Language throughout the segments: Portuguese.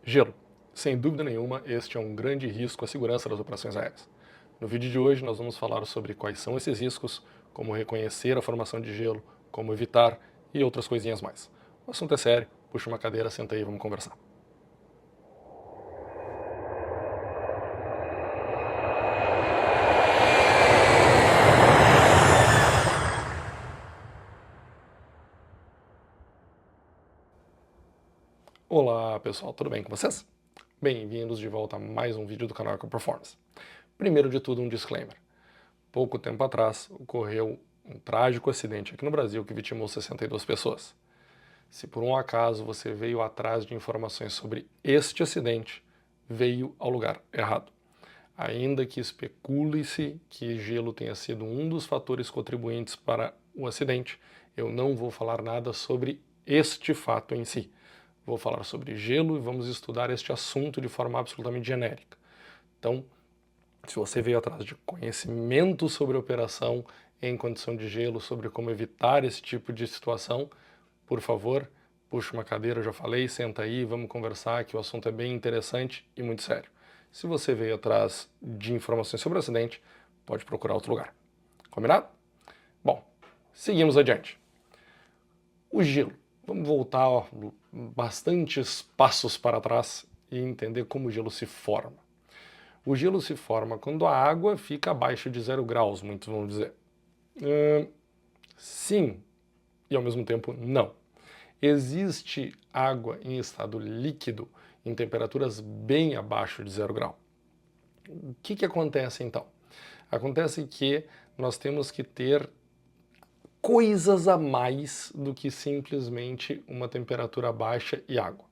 Gelo. Sem dúvida nenhuma, este é um grande risco à segurança das operações aéreas. No vídeo de hoje nós vamos falar sobre quais são esses riscos, como reconhecer a formação de gelo, como evitar e outras coisinhas mais. O assunto é sério, puxa uma cadeira, senta aí e vamos conversar. Olá pessoal, tudo bem com vocês? Bem-vindos de volta a mais um vídeo do canal EcoPerformance. Primeiro de tudo, um disclaimer. Pouco tempo atrás ocorreu um trágico acidente aqui no Brasil que vitimou 62 pessoas. Se por um acaso você veio atrás de informações sobre este acidente, veio ao lugar errado. Ainda que especule-se que gelo tenha sido um dos fatores contribuintes para o acidente, eu não vou falar nada sobre este fato em si. Vou falar sobre gelo e vamos estudar este assunto de forma absolutamente genérica. Então, se você veio atrás de conhecimento sobre operação em condição de gelo, sobre como evitar esse tipo de situação, por favor, puxa uma cadeira, eu já falei, senta aí, vamos conversar, que o assunto é bem interessante e muito sério. Se você veio atrás de informações sobre o acidente, pode procurar outro lugar. Combinado? Bom, seguimos adiante. O gelo. Vamos voltar bastantes passos para trás e entender como o gelo se forma. O gelo se forma quando a água fica abaixo de 0 graus, muitos vão dizer. Sim, e ao mesmo tempo não. Existe água em estado líquido em temperaturas bem abaixo de 0 grau. O que acontece então? Acontece que nós temos que ter coisas a mais do que simplesmente uma temperatura baixa e água.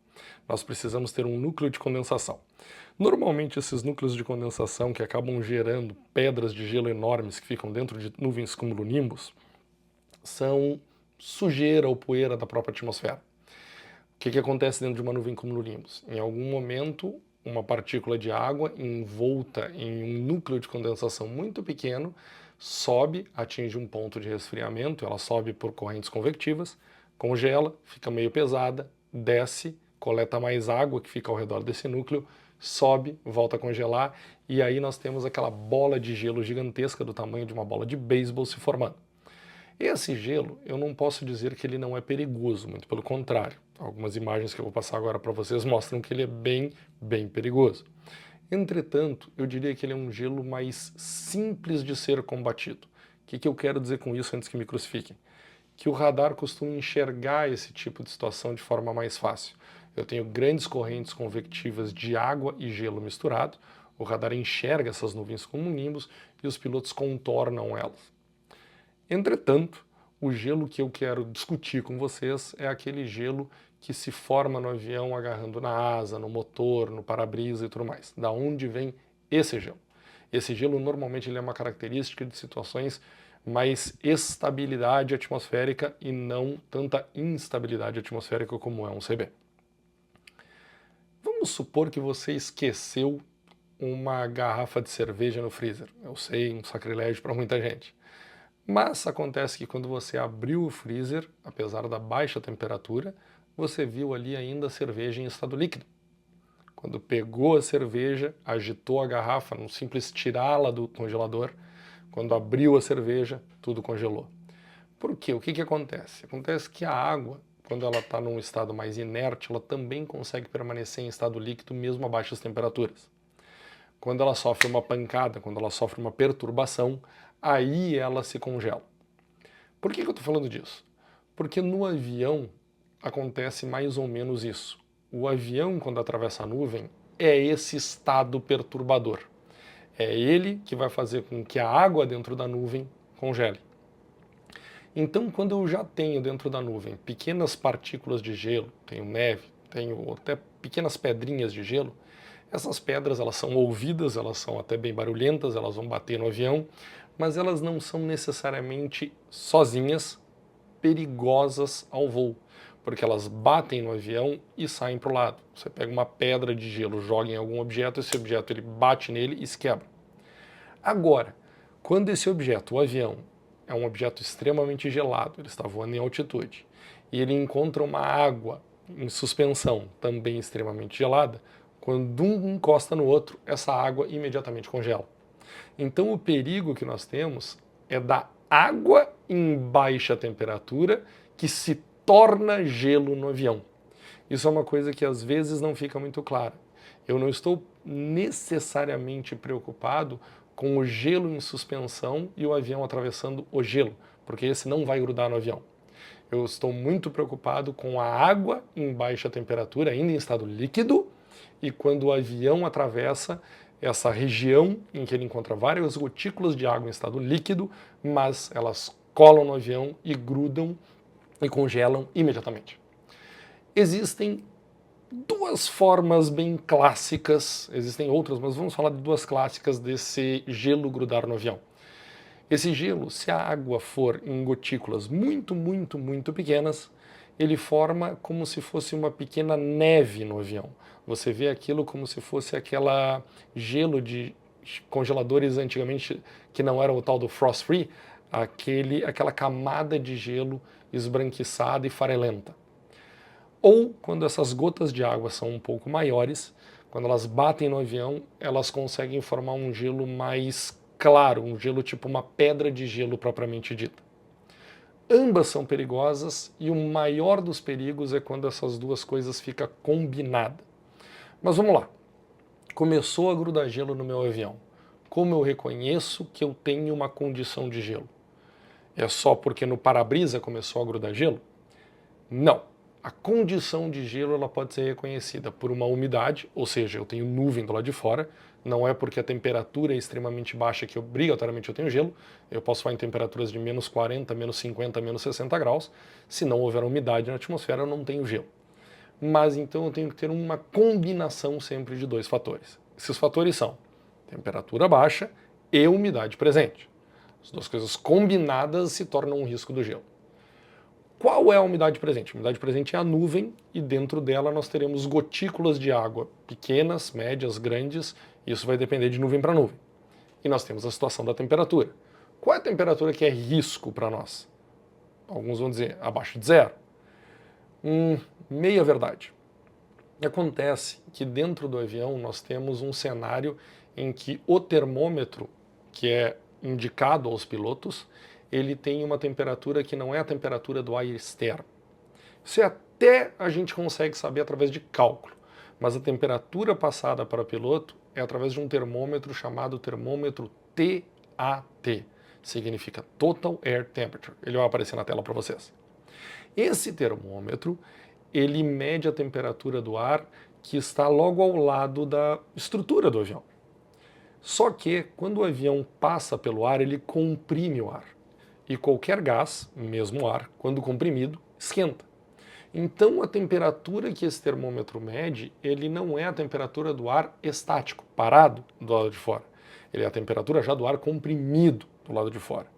Nós precisamos ter um núcleo de condensação. Normalmente esses núcleos de condensação que acabam gerando pedras de gelo enormes que ficam dentro de nuvens cumulonimbus são sujeira ou poeira da própria atmosfera. O que acontece dentro de uma nuvem cumulonimbus? Em algum momento, uma partícula de água envolta em um núcleo de condensação muito pequeno sobe, atinge um ponto de resfriamento, ela sobe por correntes convectivas, congela, fica meio pesada, desce, coleta mais água que fica ao redor desse núcleo, sobe, volta a congelar, e aí nós temos aquela bola de gelo gigantesca do tamanho de uma bola de beisebol se formando. Esse gelo, eu não posso dizer que ele não é perigoso, muito pelo contrário. Algumas imagens que eu vou passar agora para vocês mostram que ele é bem perigoso. Entretanto, eu diria que ele é um gelo mais simples de ser combatido. O que eu quero dizer com isso antes que me crucifiquem? Que o radar costuma enxergar esse tipo de situação de forma mais fácil. Eu tenho grandes correntes convectivas de água e gelo misturado, o radar enxerga essas nuvens como nimbos e os pilotos contornam elas. Entretanto, o gelo que eu quero discutir com vocês é aquele gelo que se forma no avião agarrando na asa, no motor, no para-brisa e tudo mais. Da onde vem esse gelo? Esse gelo normalmente ele é uma característica de situações mais estabilidade atmosférica e não tanta instabilidade atmosférica como é um CB. Vamos supor que você esqueceu uma garrafa de cerveja no freezer. Eu sei, um sacrilégio para muita gente. Mas acontece que quando você abriu o freezer, apesar da baixa temperatura, você viu ali ainda a cerveja em estado líquido. Quando pegou a cerveja, agitou a garrafa, num simples tirá-la do congelador, quando abriu a cerveja, tudo congelou. Por quê? O que acontece? Acontece que a água, quando ela está num estado mais inerte, ela também consegue permanecer em estado líquido mesmo a baixas temperaturas. Quando ela sofre uma pancada, quando ela sofre uma perturbação, aí ela se congela. Por que eu estou falando disso? Porque no avião acontece mais ou menos isso. O avião, quando atravessa a nuvem, é esse estado perturbador. É ele que vai fazer com que a água dentro da nuvem congele. Então, quando eu já tenho dentro da nuvem pequenas partículas de gelo, tenho neve, tenho até pequenas pedrinhas de gelo, essas pedras elas são ouvidas, elas são até bem barulhentas, elas vão bater no avião, mas elas não são necessariamente sozinhas perigosas ao voo, porque elas batem no avião e saem para o lado. Você pega uma pedra de gelo, joga em algum objeto, esse objeto ele bate nele e se quebra. Agora, quando esse objeto, o avião, é um objeto extremamente gelado, ele está voando em altitude, e ele encontra uma água em suspensão, também extremamente gelada, quando um encosta no outro, essa água imediatamente congela. Então o perigo que nós temos é da água em baixa temperatura que se torna gelo no avião. Isso é uma coisa que às vezes não fica muito clara. Eu não estou necessariamente preocupado com o gelo em suspensão e o avião atravessando o gelo, porque esse não vai grudar no avião. Eu estou muito preocupado com a água em baixa temperatura, ainda em estado líquido, e quando o avião atravessa essa região em que ele encontra várias gotículas de água em estado líquido, mas elas colam no avião e grudam e congelam imediatamente. Existem duas formas bem clássicas, existem outras, mas vamos falar de duas clássicas desse gelo grudar no avião. Esse gelo, se a água for em gotículas muito, muito, muito pequenas, ele forma como se fosse uma pequena neve no avião. Você vê aquilo como se fosse aquela gelo de congeladores antigamente que não era o tal do frost free, aquela camada de gelo esbranquiçada e farelenta. Ou quando essas gotas de água são um pouco maiores, quando elas batem no avião, elas conseguem formar um gelo mais claro, um gelo tipo uma pedra de gelo propriamente dita. Ambas são perigosas e o maior dos perigos é quando essas duas coisas ficam combinadas. Mas vamos lá. Começou a grudar gelo no meu avião. Como eu reconheço que eu tenho uma condição de gelo? É só porque no para-brisa começou a grudar gelo? Não. A condição de gelo ela pode ser reconhecida por uma umidade, ou seja, eu tenho nuvem do lado de fora, não é porque a temperatura é extremamente baixa que obrigatoriamente eu tenho gelo, eu posso falar em temperaturas de menos 40, menos 50, menos 60 graus, se não houver umidade na atmosfera eu não tenho gelo. Mas então eu tenho que ter uma combinação sempre de dois fatores. Esses fatores são temperatura baixa e umidade presente. As duas coisas combinadas se tornam um risco do gelo. Qual é a umidade presente? A umidade presente é a nuvem e dentro dela nós teremos gotículas de água pequenas, médias, grandes, isso vai depender de nuvem para nuvem. E nós temos a situação da temperatura. Qual é a temperatura que é risco para nós? Alguns vão dizer abaixo de zero. Meia verdade. Acontece que dentro do avião nós temos um cenário em que o termômetro, que é indicado aos pilotos, ele tem uma temperatura que não é a temperatura do ar externo. Isso até a gente consegue saber através de cálculo, mas a temperatura passada para o piloto é através de um termômetro chamado termômetro TAT, significa Total Air Temperature. Ele vai aparecer na tela para vocês. Esse termômetro, ele mede a temperatura do ar que está logo ao lado da estrutura do avião. Só que, quando o avião passa pelo ar, ele comprime o ar. E qualquer gás, mesmo ar, quando comprimido, esquenta. Então a temperatura que esse termômetro mede, ele não é a temperatura do ar estático, parado do lado de fora. Ele é a temperatura já do ar comprimido do lado de fora.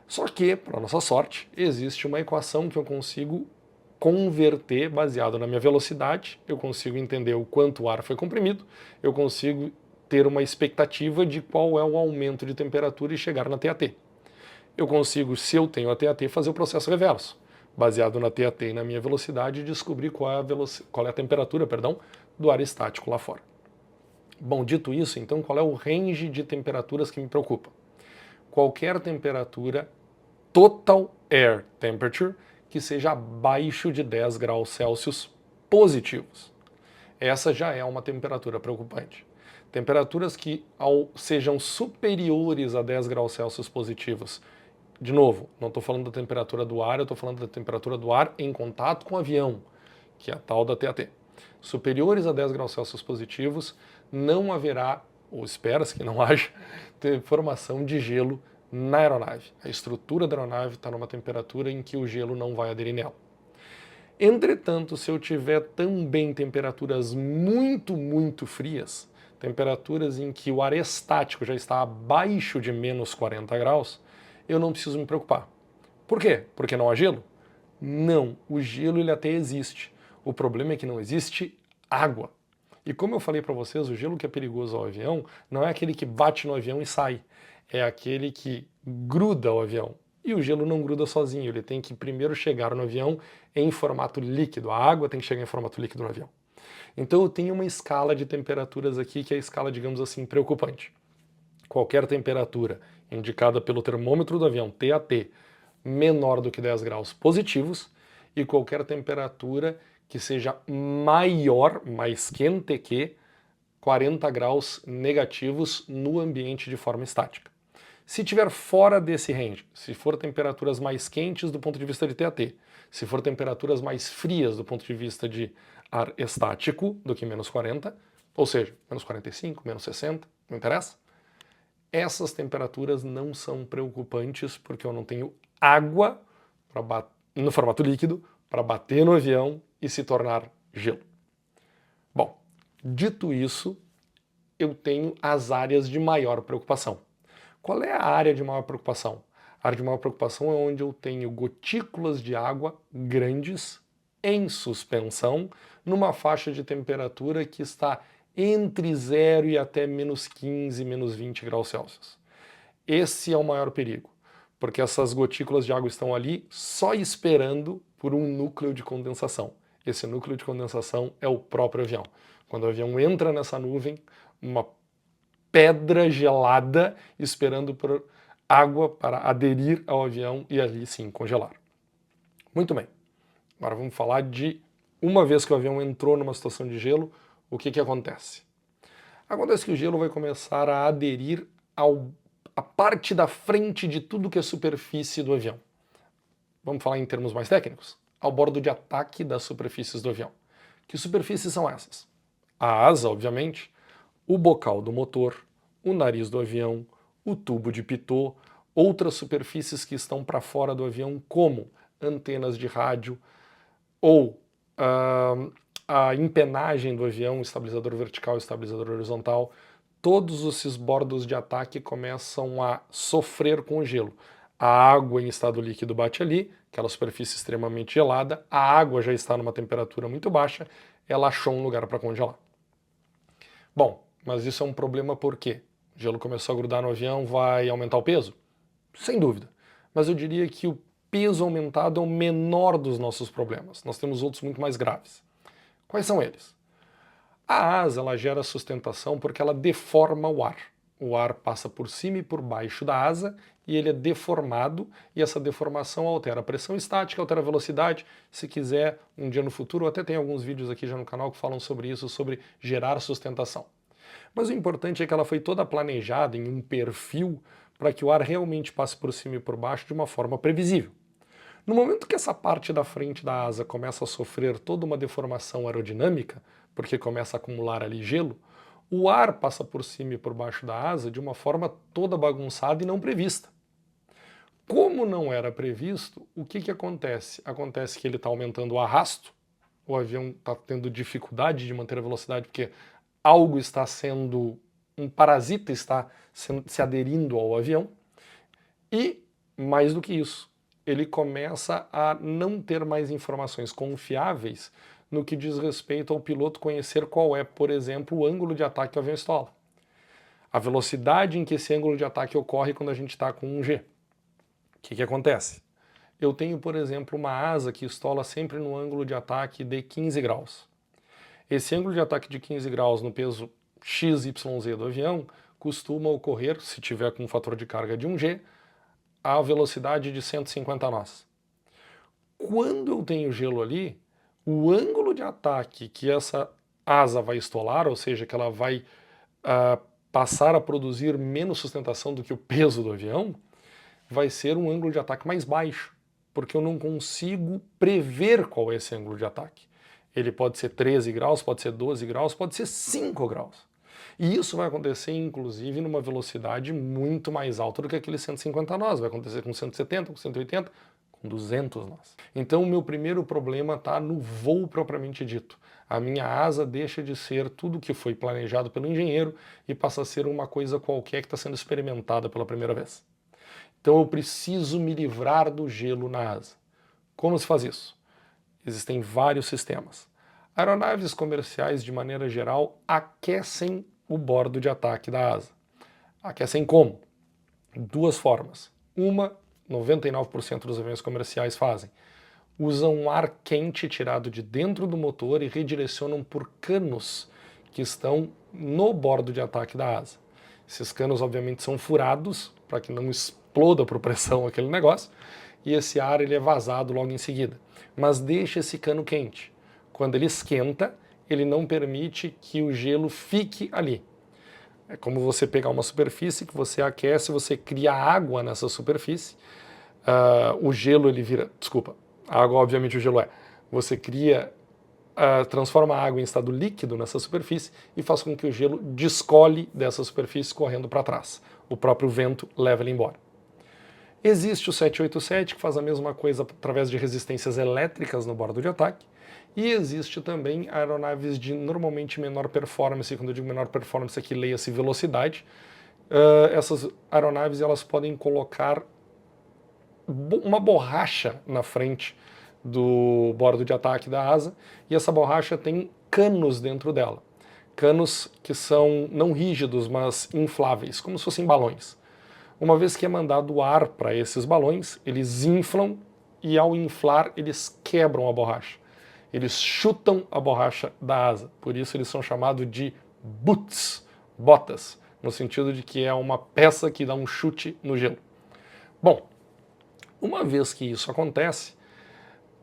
Só que, para nossa sorte, existe uma equação que eu consigo converter baseado na minha velocidade, eu consigo entender o quanto o ar foi comprimido, eu consigo ter uma expectativa de qual é o aumento de temperatura e chegar na TAT. Eu consigo, se eu tenho a TAT, fazer o processo reverso. Baseado na TAT e na minha velocidade, descobrir qual é a temperatura, do ar estático lá fora. Bom, dito isso, então, qual é o range de temperaturas que me preocupa? Qualquer temperatura Total Air Temperature que seja abaixo de 10 graus Celsius positivos. Essa já é uma temperatura preocupante. Temperaturas que sejam superiores a 10 graus Celsius positivos. De novo, não estou falando da temperatura do ar, eu estou falando da temperatura do ar em contato com o avião, que é a tal da TAT. Superiores a 10 graus Celsius positivos, não haverá, ou espera-se que não haja, formação de gelo na aeronave. A estrutura da aeronave está numa temperatura em que o gelo não vai aderir nela. Entretanto, se eu tiver também temperaturas muito, muito frias, temperaturas em que o ar estático já está abaixo de menos 40 graus, eu não preciso me preocupar. Por quê? Porque não há gelo? Não, o gelo ele até existe. O problema é que não existe água. E como eu falei para vocês, o gelo que é perigoso ao avião não é aquele que bate no avião e sai. É aquele que gruda ao avião. E o gelo não gruda sozinho, ele tem que primeiro chegar no avião em formato líquido, a água tem que chegar em formato líquido no avião. Então eu tenho uma escala de temperaturas aqui que é a escala, digamos assim, preocupante. Qualquer temperatura indicada pelo termômetro do avião, TAT, menor do que 10 graus positivos, e qualquer temperatura que seja maior, mais quente que 40 graus negativos no ambiente de forma estática. Se tiver fora desse range, se for temperaturas mais quentes do ponto de vista de TAT, se for temperaturas mais frias do ponto de vista de ar estático do que menos 40, ou seja, menos 45, menos 60, não interessa, essas temperaturas não são preocupantes porque eu não tenho água no formato líquido para bater no avião e se tornar gelo. Bom, dito isso, eu tenho as áreas de maior preocupação. Qual é a área de maior preocupação? A área de maior preocupação é onde eu tenho gotículas de água grandes em suspensão numa faixa de temperatura que está entre 0 e até menos 15, menos 20 graus Celsius. Esse é o maior perigo, porque essas gotículas de água estão ali só esperando por um núcleo de condensação. Esse núcleo de condensação é o próprio avião. Quando o avião entra nessa nuvem, uma pedra gelada esperando por água para aderir ao avião e ali sim congelar. Muito bem, agora vamos falar de uma vez que o avião entrou numa situação de gelo, o que acontece? Acontece que o gelo vai começar a aderir à parte da frente de tudo que é superfície do avião. Vamos falar em termos mais técnicos? Ao bordo de ataque das superfícies do avião. Que superfícies são essas? A asa, obviamente, o bocal do motor, o nariz do avião, o tubo de pitot, outras superfícies que estão para fora do avião, como antenas de rádio ou a empenagem do avião, estabilizador vertical, estabilizador horizontal. Todos esses bordos de ataque começam a sofrer com o gelo. A água em estado líquido bate ali, aquela superfície extremamente gelada, a água já está numa temperatura muito baixa, ela achou um lugar para congelar. Bom, mas isso é um problema por quê? O gelo começou a grudar no avião, vai aumentar o peso? Sem dúvida. Mas eu diria que o peso aumentado é o menor dos nossos problemas. Nós temos outros muito mais graves. Quais são eles? A asa ela gera sustentação porque ela deforma o ar. O ar passa por cima e por baixo da asa e ele é deformado e essa deformação altera a pressão estática, altera a velocidade. Se quiser, um dia no futuro, até tem alguns vídeos aqui já no canal que falam sobre isso, sobre gerar sustentação. Mas o importante é que ela foi toda planejada em um perfil para que o ar realmente passe por cima e por baixo de uma forma previsível. No momento que essa parte da frente da asa começa a sofrer toda uma deformação aerodinâmica, porque começa a acumular ali gelo, o ar passa por cima e por baixo da asa de uma forma toda bagunçada e não prevista. Como não era previsto, o que acontece? Acontece que ele está aumentando o arrasto, o avião está tendo dificuldade de manter a velocidade porque algo está sendo, um parasita está se aderindo ao avião, e mais do que isso, ele começa a não ter mais informações confiáveis no que diz respeito ao piloto conhecer qual é, por exemplo, o ângulo de ataque que o avião estola. A velocidade em que esse ângulo de ataque ocorre quando a gente está com um G. O que acontece? Eu tenho, por exemplo, uma asa que estola sempre no ângulo de ataque de 15 graus. Esse ângulo de ataque de 15 graus no peso XYZ do avião costuma ocorrer, se tiver com um fator de carga de 1G, a velocidade de 150 nós. Quando eu tenho gelo ali, o ângulo de ataque que essa asa vai estolar, ou seja, que ela vai passar a produzir menos sustentação do que o peso do avião, vai ser um ângulo de ataque mais baixo, porque eu não consigo prever qual é esse ângulo de ataque. Ele pode ser 13 graus, pode ser 12 graus, pode ser 5 graus. E isso vai acontecer, inclusive, numa velocidade muito mais alta do que aqueles 150 nós. Vai acontecer com 170, com 180, com 200 nós. Então, o meu primeiro problema está no voo propriamente dito. A minha asa deixa de ser tudo que foi planejado pelo engenheiro e passa a ser uma coisa qualquer que está sendo experimentada pela primeira vez. Então, eu preciso me livrar do gelo na asa. Como se faz isso? Existem vários sistemas. Aeronaves comerciais, de maneira geral, aquecem o bordo de ataque da asa. Aquecem como? Duas formas. Uma 99% dos aviões comerciais fazem. Usam ar quente tirado de dentro do motor e redirecionam por canos que estão no bordo de ataque da asa. Esses canos, obviamente, são furados para que não exploda por pressão aquele negócio, e esse ar ele é vazado logo em seguida. Mas deixa esse cano quente. Quando ele esquenta, ele não permite que o gelo fique ali. É como você pegar uma superfície que você aquece, você cria água nessa superfície, o gelo ele vira... Desculpa, a água obviamente o gelo é. Você transforma a água em estado líquido nessa superfície e faz com que o gelo descole dessa superfície correndo para trás. O próprio vento leva ele embora. Existe o 787, que faz a mesma coisa através de resistências elétricas no bordo de ataque, e existe também aeronaves de normalmente menor performance. Quando eu digo menor performance aqui, leia-se velocidade. Essas aeronaves elas podem colocar uma borracha na frente do bordo de ataque da asa, e essa borracha tem canos dentro dela. Canos que são não rígidos, mas infláveis, como se fossem balões. Uma vez que é mandado ar para esses balões, eles inflam e ao inflar eles quebram a borracha. Eles chutam a borracha da asa, por isso eles são chamados de boots, botas, no sentido de que é uma peça que dá um chute no gelo. Bom, uma vez que isso acontece,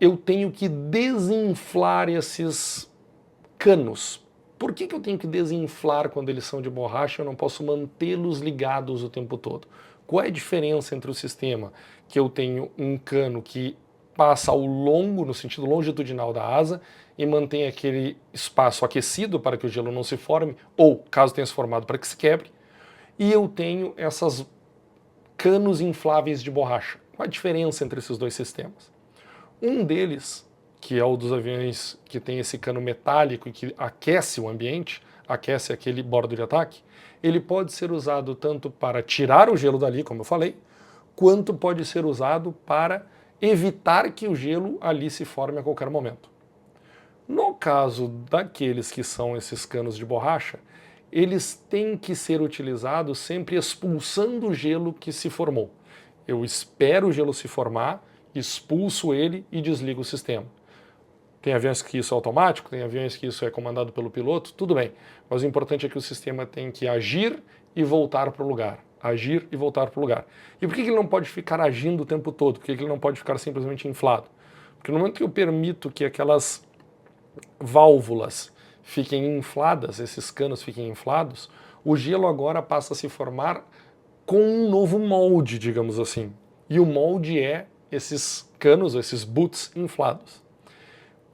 eu tenho que desinflar esses canos. Por que eu tenho que desinflar quando eles são de borracha e eu não posso mantê-los ligados o tempo todo? Qual é a diferença entre o sistema que eu tenho um cano que passa ao longo, no sentido longitudinal da asa, e mantém aquele espaço aquecido para que o gelo não se forme, ou, caso tenha se formado, para que se quebre, e eu tenho essas canos infláveis de borracha? Qual a diferença entre esses dois sistemas? Um deles, que é o dos aviões que tem esse cano metálico e que aquece o ambiente, aquece aquele bordo de ataque, ele pode ser usado tanto para tirar o gelo dali, como eu falei, quanto pode ser usado para evitar que o gelo ali se forme a qualquer momento. No caso daqueles que são esses canos de borracha, eles têm que ser utilizados sempre expulsando o gelo que se formou. Eu espero o gelo se formar, expulso ele e desligo o sistema. Tem aviões que isso é automático, tem aviões que isso é comandado pelo piloto, tudo bem. Mas o importante é que o sistema tem que agir e voltar para o lugar. Agir e voltar para o lugar. E por que ele não pode ficar agindo o tempo todo? Por que ele não pode ficar simplesmente inflado? Porque no momento que eu permito que aquelas válvulas fiquem infladas, esses canos fiquem inflados, o gelo agora passa a se formar com um novo molde, digamos assim. E o molde é esses canos, esses boots inflados.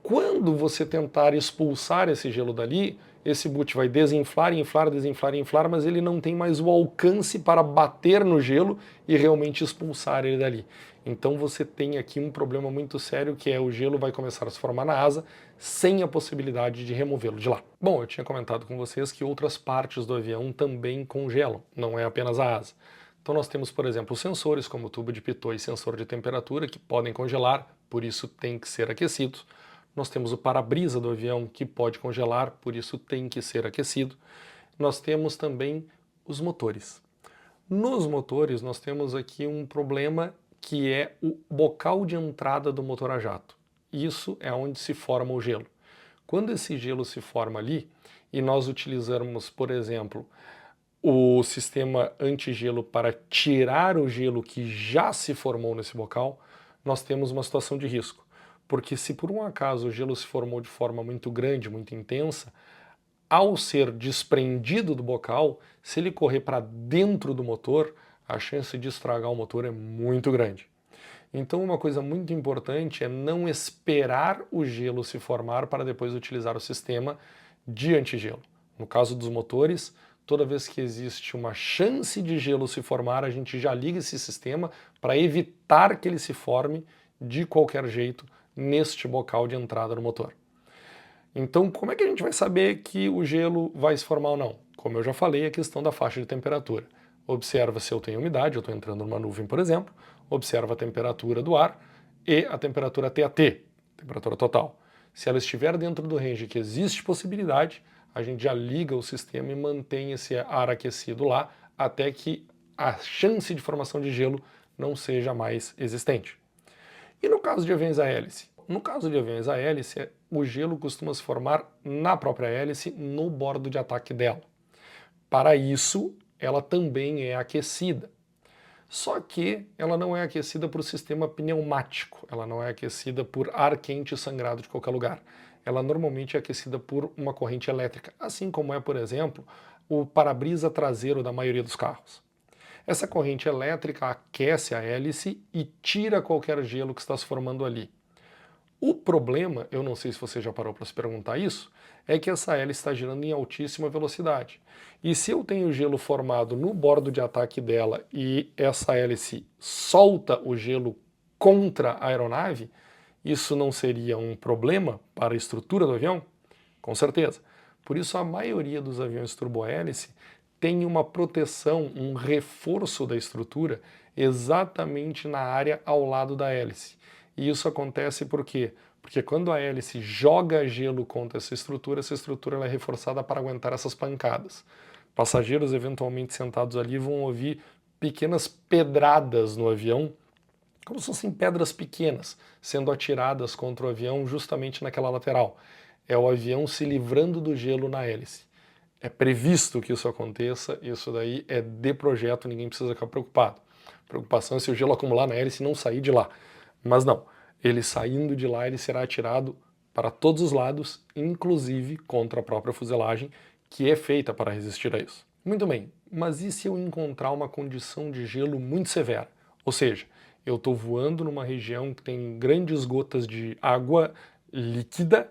Quando você tentar expulsar esse gelo dali, esse boot vai desinflar, inflar, desinflar, inflar, mas ele não tem mais o alcance para bater no gelo e realmente expulsar ele dali. Então você tem aqui um problema muito sério, que é o gelo vai começar a se formar na asa sem a possibilidade de removê-lo de lá. Bom, eu tinha comentado com vocês que outras partes do avião também congelam, não é apenas a asa. Então nós temos, por exemplo, sensores como tubo de pitot e sensor de temperatura que podem congelar, por isso tem que ser aquecidos. Nós temos o para-brisa do avião que pode congelar, por isso tem que ser aquecido. Nós temos também os motores. Nos motores nós temos aqui um problema que é o bocal de entrada do motor a jato. Isso é onde se forma o gelo. Quando esse gelo se forma ali e nós utilizarmos, por exemplo, o sistema antigelo para tirar o gelo que já se formou nesse bocal, nós temos uma situação de risco. Porque se por um acaso o gelo se formou de forma muito grande, muito intensa, ao ser desprendido do bocal, se ele correr para dentro do motor, a chance de estragar o motor é muito grande. Então uma coisa muito importante é não esperar o gelo se formar para depois utilizar o sistema de antigelo. No caso dos motores, toda vez que existe uma chance de gelo se formar, a gente já liga esse sistema para evitar que ele se forme de qualquer jeito neste bocal de entrada no motor. Então, como é que a gente vai saber que o gelo vai se formar ou não? Como eu já falei, a questão da faixa de temperatura. Observa se eu tenho umidade, eu estou entrando numa nuvem, por exemplo, observa a temperatura do ar e a temperatura TAT, temperatura total. Se ela estiver dentro do range que existe possibilidade, a gente já liga o sistema e mantém esse ar aquecido lá até que a chance de formação de gelo não seja mais existente. E no caso de aviões a hélice? No caso de aviões a hélice, o gelo costuma se formar na própria hélice, no bordo de ataque dela. Para isso, ela também é aquecida. Só que ela não é aquecida por sistema pneumático, ela não é aquecida por ar quente sangrado de qualquer lugar. Ela normalmente é aquecida por uma corrente elétrica, assim como é, por exemplo, o para-brisa traseiro da maioria dos carros. Essa corrente elétrica aquece a hélice e tira qualquer gelo que está se formando ali. O problema, eu não sei se você já parou para se perguntar isso, é que essa hélice está girando em altíssima velocidade. E se eu tenho gelo formado no bordo de ataque dela e essa hélice solta o gelo contra a aeronave, isso não seria um problema para a estrutura do avião? Com certeza. Por isso a maioria dos aviões turbohélice tem uma proteção, um reforço da estrutura exatamente na área ao lado da hélice. E isso acontece por quê? Porque quando a hélice joga gelo contra essa estrutura ela é reforçada para aguentar essas pancadas. Passageiros eventualmente sentados ali vão ouvir pequenas pedradas no avião, como se fossem pedras pequenas, sendo atiradas contra o avião justamente naquela lateral. É o avião se livrando do gelo na hélice. É previsto que isso aconteça, isso daí é de projeto, ninguém precisa ficar preocupado. A preocupação é se o gelo acumular na hélice e não sair de lá. Mas não, ele saindo de lá, ele será atirado para todos os lados, inclusive contra a própria fuselagem, que é feita para resistir a isso. Muito bem, mas e se eu encontrar uma condição de gelo muito severa? Ou seja, eu estou voando numa região que tem grandes gotas de água líquida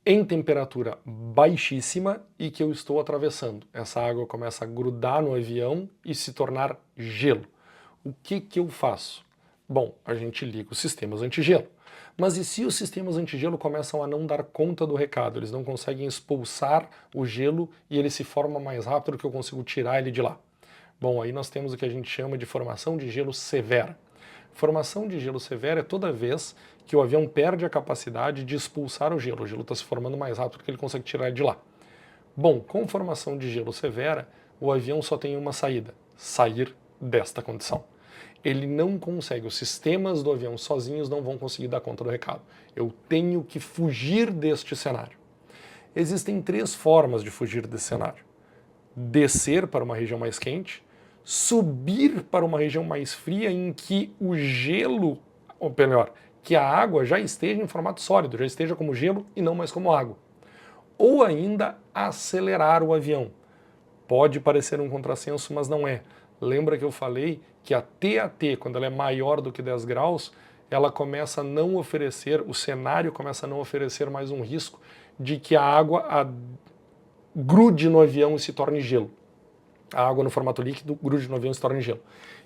em temperatura baixíssima e que eu estou atravessando. Essa água começa a grudar no avião e se tornar gelo. O que eu faço? Bom, a gente liga os sistemas antigelo. Mas e se os sistemas antigelo começam a não dar conta do recado? Eles não conseguem expulsar o gelo e ele se forma mais rápido do que eu consigo tirar ele de lá. Bom, aí nós temos o que a gente chama de formação de gelo severa. Formação de gelo severa é toda vez que o avião perde a capacidade de expulsar o gelo está se formando mais rápido do que ele consegue tirar ele de lá. Bom, com formação de gelo severa, o avião só tem uma saída: sair desta condição. Ele não consegue, os sistemas do avião sozinhos não vão conseguir dar conta do recado. Eu tenho que fugir deste cenário. Existem 3 formas de fugir desse cenário: descer para uma região mais quente, subir para uma região mais fria em que o gelo, ou melhor, que a água já esteja em formato sólido, já esteja como gelo e não mais como água. Ou ainda acelerar o avião. Pode parecer um contrassenso, mas não é. Lembra que eu falei que a TAT, quando ela é maior do que 10 graus, ela começa a não oferecer, o cenário começa a não oferecer mais um risco de que a água grude no avião e se torne gelo. A água no formato líquido grude no avião e se torne gelo.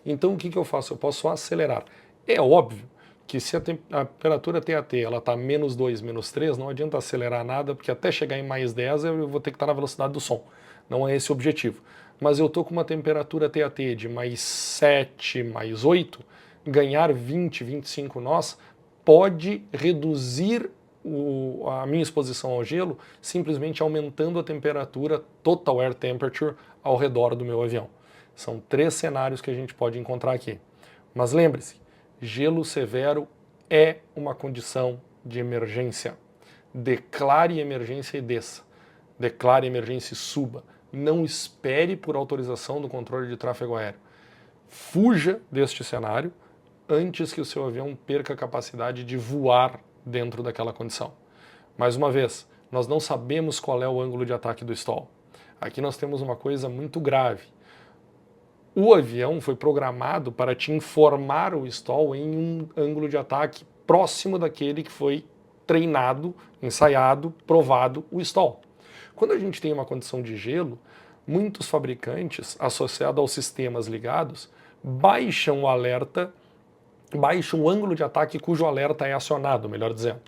Então o que eu faço? Eu posso acelerar. É óbvio que se a temperatura TAT está menos 2, menos 3, não adianta acelerar nada, porque até chegar em mais 10 eu vou ter que estar na velocidade do som. Não é esse o objetivo. Mas eu estou com uma temperatura TAT de mais 7, mais 8, ganhar 20, 25 nós pode reduzir a minha exposição ao gelo simplesmente aumentando a temperatura, total air temperature, ao redor do meu avião. São 3 cenários que a gente pode encontrar aqui. Mas lembre-se, gelo severo é uma condição de emergência. Declare emergência e desça. Declare emergência e suba. Não espere por autorização do controle de tráfego aéreo. Fuja deste cenário antes que o seu avião perca a capacidade de voar dentro daquela condição. Mais uma vez, nós não sabemos qual é o ângulo de ataque do stall. Aqui nós temos uma coisa muito grave. O avião foi programado para te informar o stall em um ângulo de ataque próximo daquele que foi treinado, ensaiado, provado o stall. Quando a gente tem uma condição de gelo, muitos fabricantes, associados aos sistemas ligados, baixam o alerta, baixam o ângulo de ataque cujo alerta é acionado, melhor dizendo.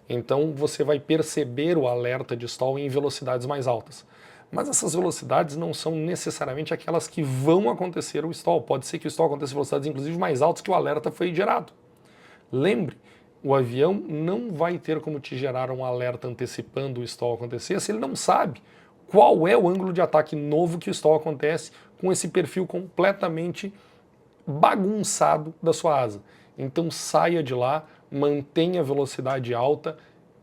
Então você vai perceber o alerta de stall em velocidades mais altas. Mas essas velocidades não são necessariamente aquelas que vão acontecer o stall. Pode ser que o stall aconteça em velocidades inclusive mais altas que o alerta foi gerado. Lembre, o avião não vai ter como te gerar um alerta antecipando o stall acontecer se ele não sabe qual é o ângulo de ataque novo que o stall acontece com esse perfil completamente bagunçado da sua asa. Então saia de lá, mantenha a velocidade alta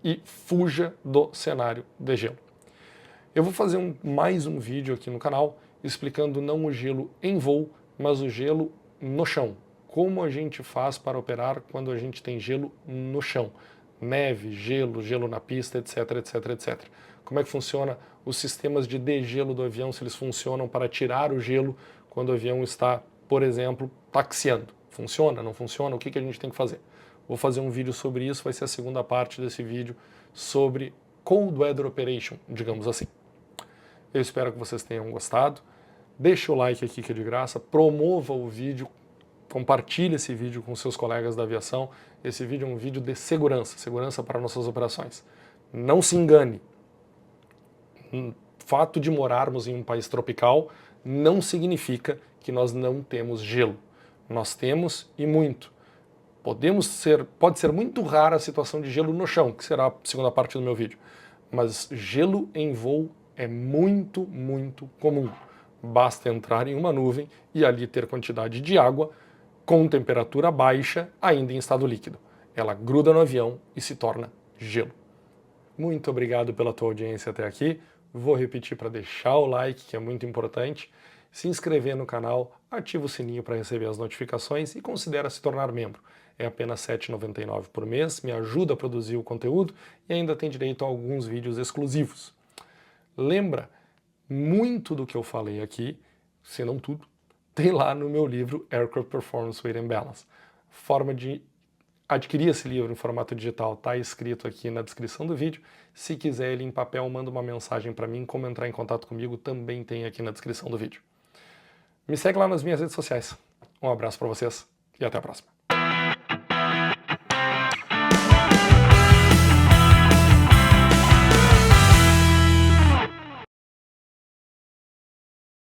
e fuja do cenário de gelo. Eu vou fazer mais um vídeo aqui no canal explicando não o gelo em voo, mas o gelo no chão. Como a gente faz para operar quando a gente tem gelo no chão. Neve, gelo na pista, etc, etc, etc. Como é que funciona os sistemas de degelo do avião, se eles funcionam para tirar o gelo quando o avião está, por exemplo, taxiando. Funciona, não funciona? O que a gente tem que fazer? Vou fazer um vídeo sobre isso, vai ser a segunda parte desse vídeo sobre Cold Weather Operation, digamos assim. Eu espero que vocês tenham gostado. Deixe o like aqui que é de graça, promova o vídeo, compartilhe esse vídeo com seus colegas da aviação. Esse vídeo é um vídeo de segurança, segurança para nossas operações. Não se engane. O fato de morarmos em um país tropical não significa que nós não temos gelo. Nós temos e muito. Pode ser muito rara a situação de gelo no chão, que será a segunda parte do meu vídeo. Mas gelo em voo é muito, muito comum. Basta entrar em uma nuvem e ali ter quantidade de água com temperatura baixa, ainda em estado líquido. Ela gruda no avião e se torna gelo. Muito obrigado pela tua audiência até aqui. Vou repetir para deixar o like, que é muito importante, se inscrever no canal, ativa o sininho para receber as notificações e considera se tornar membro. É apenas R$ 7,99 por mês, me ajuda a produzir o conteúdo e ainda tem direito a alguns vídeos exclusivos. Lembra, muito do que eu falei aqui, se não tudo, tem lá no meu livro Aircraft Performance Weight and Balance. Forma de adquirir esse livro em formato digital está escrito aqui na descrição do vídeo. Se quiser ele em papel, manda uma mensagem para mim. Como entrar em contato comigo também tem aqui na descrição do vídeo. Me segue lá nas minhas redes sociais. Um abraço para vocês e até a próxima.